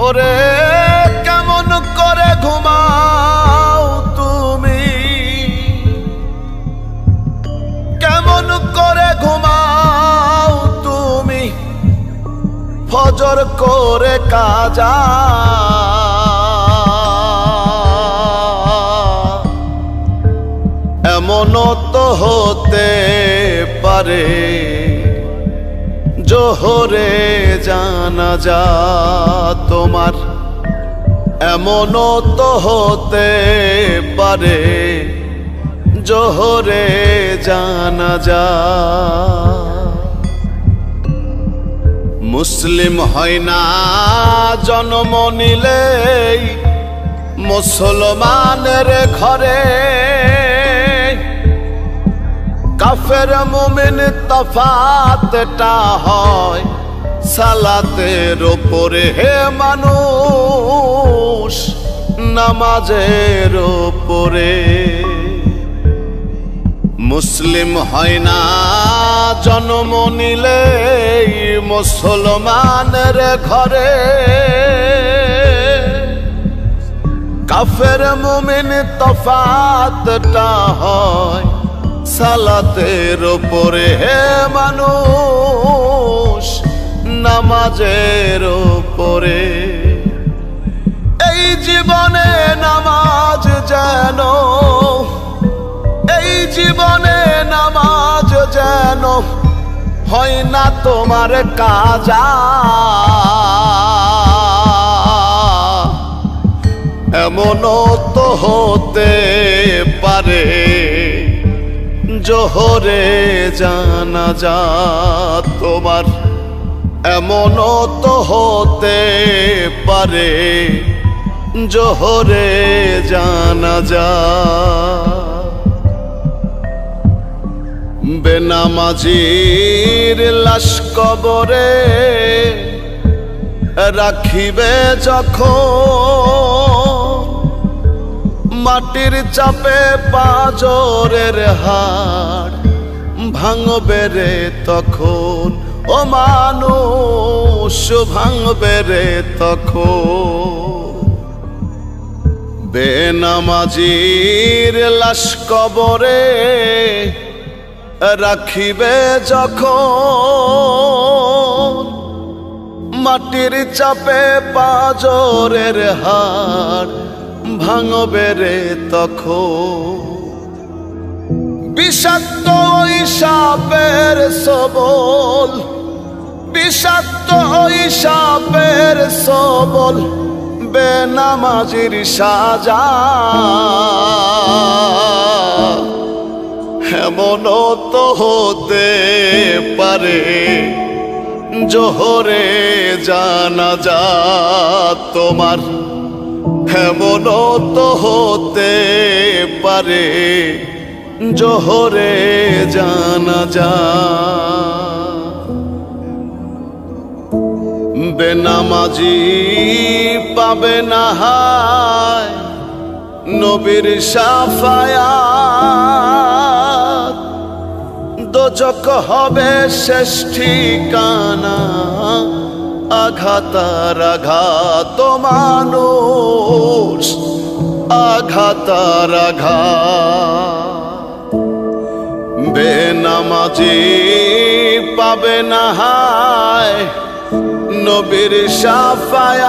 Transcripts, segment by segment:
ওরে কেমন করে ঘুমাও তুমি, কেমন করে ঘুমাও তুমি ফজর করে কাজা। এমনও তো হতে পারে জোহরে জানাজা তোমার, এমনও তো হতে পারে জোহরে জানাজা। মুসলিম হয় না জন্ম নিলেই মুসলমানের ঘরে, কাফের মুমিন তফাতটা হয় সালাতের উপরে। হে মানুষ নামাজের উপরে। মুসলিম হয় না জন্ম নিলেই মুসলমানের ঘরে, কাফের মুমিন তফাতটা হয় সালাতের উপরে। হে মানুষ নামাজের উপরে। এই জীবনে নামাজ যেন, এই জীবনে নামাজ যেন হয় না তোমার কাজা। এমনও তো হতে পারে জোহরে জানাজা তোমার, এমনও তো হতে পারে জোহরে জানাজা। বেনামাজির লাশ কবরে রাখিবে যখন, মাটির চাপে পাঁজরের হাড় ভাঙবে রে তখন। ও মানুষ ভাঙবে রে তখন। বেনামাজির লাশ কবরে রাখিবে যখন, মাটির চাপে পাঁজরের হাড় ভাঙবে রে তখন। বিষাক্ত ওই সাপের সবল, বিষাক্ত ওই সাপের সবল বেনামাজির সাজা। এমনও তো হতে পারে জোহরে জানাজা তোমার, এমনও তো হতে পারে জোহরে জানাজা। বেনামাজি পাবে না হায় নবীর শাফায়াত, দোজখ হবে শেষ ঠিকানা। আঘাতার আঘাত মানুষ, আঘাতার আঘাত। বেনামাজি পাবে না হায় নবীর শাফায়াত,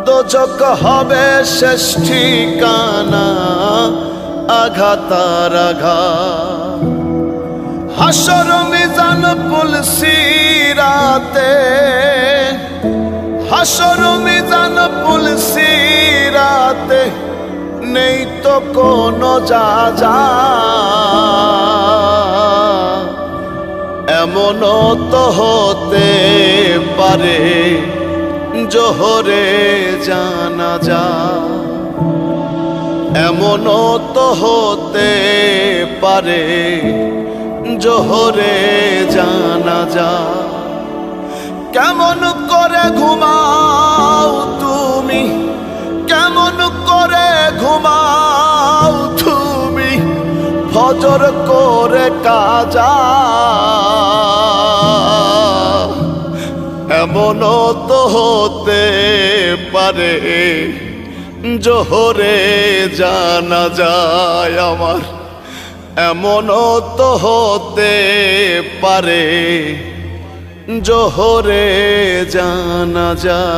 দোজখ হবে শেষ ঠিকানা। আঘাতার আঘাত। হাসর মিজান পুলসিরাতে, হাসর মিজান পুলসিরাতে নেই তো কোনো যাজা। এমনও তো হতে পারে জোহরে জানাজা, এমনও তো হতে পারে জোহরে জানাজা। কেমন করে ঘুমাও তুমি, কেমন করে ঘুমাও তুমি ফজর করে কাজা। এমনও তো হতে পারে জোহরে জানা যায় আমার, এমনও তো হতে পারে জোহরে জানা যায়।